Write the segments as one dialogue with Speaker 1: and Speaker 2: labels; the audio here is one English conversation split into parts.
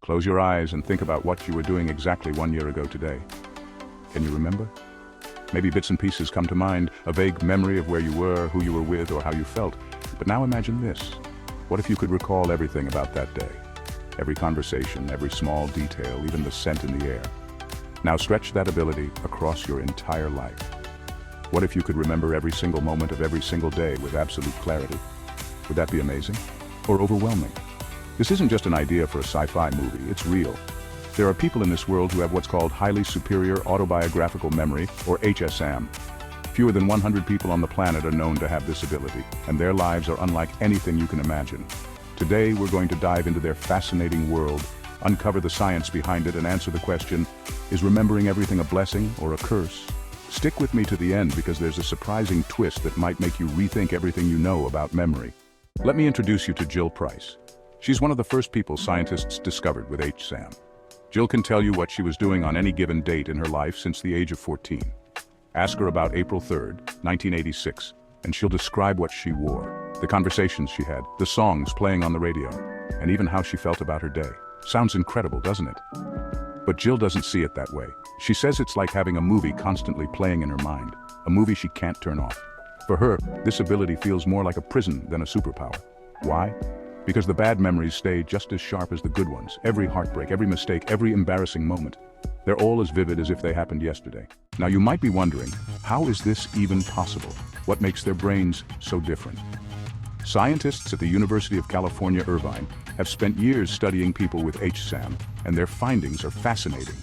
Speaker 1: Close your eyes and think about what you were doing exactly 1 year ago today. Can you remember? Maybe bits and pieces come to mind, a vague memory of where you were, who you were with, or how you felt. But now imagine this. What if you could recall everything about that day? Every conversation, every small detail, even the scent in the air. Now stretch that ability across your entire life. What if you could remember every single moment of every single day with absolute clarity? Would that be amazing? Or overwhelming? This isn't just an idea for a sci-fi movie, it's real. There are people in this world who have what's called Highly Superior Autobiographical Memory, or HSAM. Fewer than 100 people on the planet are known to have this ability, and their lives are unlike anything you can imagine. Today, we're going to dive into their fascinating world, uncover the science behind it, and answer the question, is remembering everything a blessing or a curse? Stick with me to the end because there's a surprising twist that might make you rethink everything you know about memory. Let me introduce you to Jill Price. She's one of the first people scientists discovered with HSAM. Jill can tell you what she was doing on any given date in her life since the age of 14. Ask her about April 3rd, 1986, and she'll describe what she wore, the conversations she had, the songs playing on the radio, and even how she felt about her day. Sounds incredible, doesn't it? But Jill doesn't see it that way. She says it's like having a movie constantly playing in her mind, a movie she can't turn off. For her, this ability feels more like a prison than a superpower. Why? Because the bad memories stay just as sharp as the good ones. Every heartbreak, every mistake, every embarrassing moment. They're all as vivid as if they happened yesterday. Now you might be wondering, how is this even possible? What makes their brains so different? Scientists at the University of California, Irvine, have spent years studying people with HSAM, and their findings are fascinating.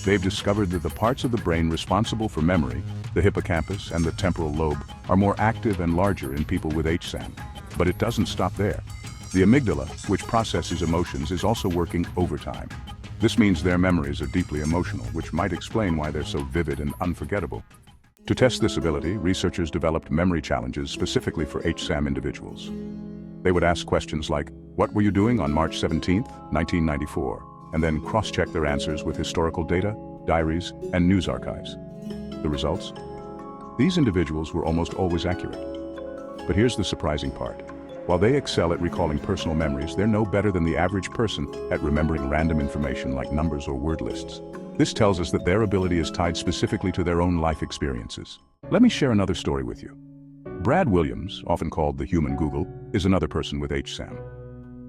Speaker 1: They've discovered that the parts of the brain responsible for memory, the hippocampus and the temporal lobe, are more active and larger in people with HSAM. But it doesn't stop there. The amygdala, which processes emotions, is also working overtime. This means their memories are deeply emotional, which might explain why they're so vivid and unforgettable. To test this ability, researchers developed memory challenges specifically for HSAM individuals. They would ask questions like, "What were you doing on March 17, 1994?" and then cross-check their answers with historical data, diaries, and news archives. The results? These individuals were almost always accurate. But here's the surprising part. While they excel at recalling personal memories, they're no better than the average person at remembering random information like numbers or word lists. This tells us that their ability is tied specifically to their own life experiences. Let me share another story with you. Brad Williams, often called the human Google, is another person with HSAM.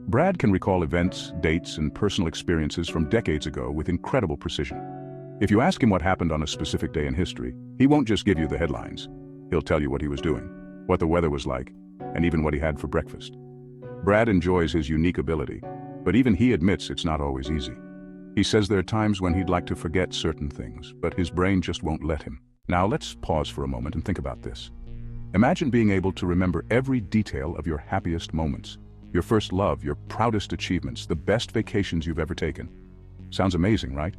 Speaker 1: Brad can recall events, dates, and personal experiences from decades ago with incredible precision. If you ask him what happened on a specific day in history, he won't just give you the headlines. He'll tell you what he was doing, what the weather was like, and even what he had for breakfast. Brad enjoys his unique ability, but even he admits it's not always easy. He says there are times when he'd like to forget certain things, but his brain just won't let him. Now let's pause for a moment and think about this. Imagine being able to remember every detail of your happiest moments, your first love, your proudest achievements, the best vacations you've ever taken. Sounds amazing, right?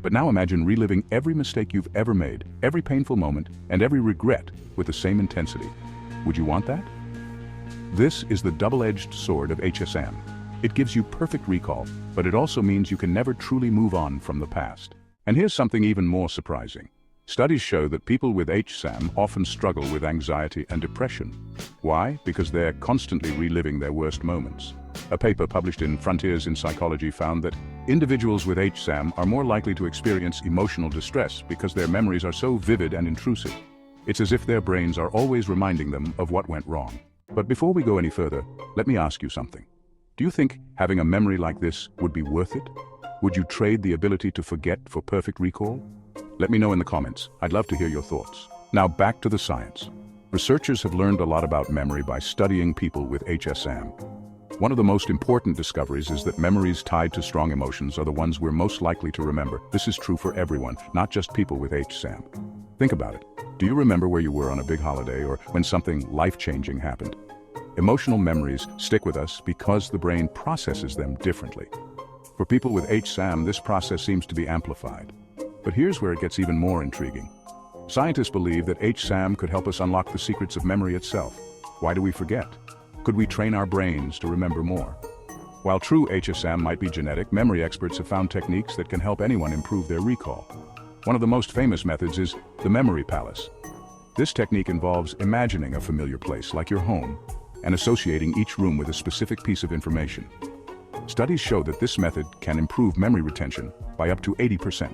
Speaker 1: But now imagine reliving every mistake you've ever made, every painful moment, and every regret with the same intensity. Would you want that? This is the double-edged sword of HSAM. It gives you perfect recall, but it also means you can never truly move on from the past. And here's something even more surprising. Studies show that people with HSAM often struggle with anxiety and depression. Why? Because they're constantly reliving their worst moments. A paper published in Frontiers in Psychology found that individuals with HSAM are more likely to experience emotional distress because their memories are so vivid and intrusive. It's as if their brains are always reminding them of what went wrong. But before we go any further, let me ask you something. Do you think having a memory like this would be worth it? Would you trade the ability to forget for perfect recall? Let me know in the comments. I'd love to hear your thoughts. Now back to the science. Researchers have learned a lot about memory by studying people with HSAM. One of the most important discoveries is that memories tied to strong emotions are the ones we're most likely to remember. This is true for everyone, not just people with HSAM. Think about it. Do you remember where you were on a big holiday or when something life-changing happened? Emotional memories stick with us because the brain processes them differently. For people with HSAM, this process seems to be amplified. But here's where it gets even more intriguing. Scientists believe that HSAM could help us unlock the secrets of memory itself. Why do we forget? Could we train our brains to remember more? While true HSAM might be genetic, memory experts have found techniques that can help anyone improve their recall. One of the most famous methods is the memory palace. This technique involves imagining a familiar place like your home and associating each room with a specific piece of information. Studies show that this method can improve memory retention by up to 80%.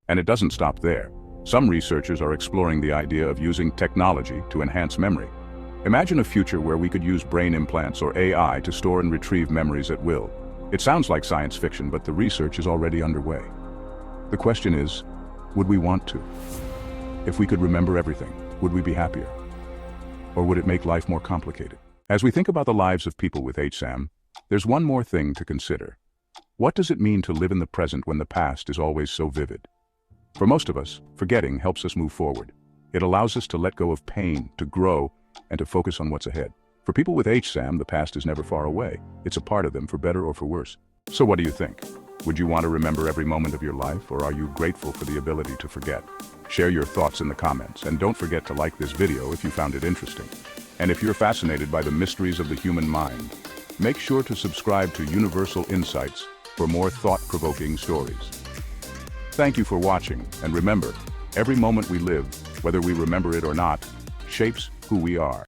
Speaker 1: And it doesn't stop there. Some researchers are exploring the idea of using technology to enhance memory. Imagine a future where we could use brain implants or AI to store and retrieve memories at will. It sounds like science fiction, but the research is already underway. The question is, would we want to? If we could remember everything, would we be happier? Or would it make life more complicated? As we think about the lives of people with HSAM, there's one more thing to consider. What does it mean to live in the present when the past is always so vivid? For most of us, forgetting helps us move forward. It allows us to let go of pain, to grow, and to focus on what's ahead. For people with HSAM, the past is never far away. It's a part of them, for better or for worse. So what do you think? Would you want to remember every moment of your life, or are you grateful for the ability to forget? Share your thoughts in the comments, and don't forget to like this video if you found it interesting. And if you're fascinated by the mysteries of the human mind, make sure to subscribe to Universal Insights for more thought-provoking stories. Thank you for watching, and remember, every moment we live, whether we remember it or not, shapes who we are.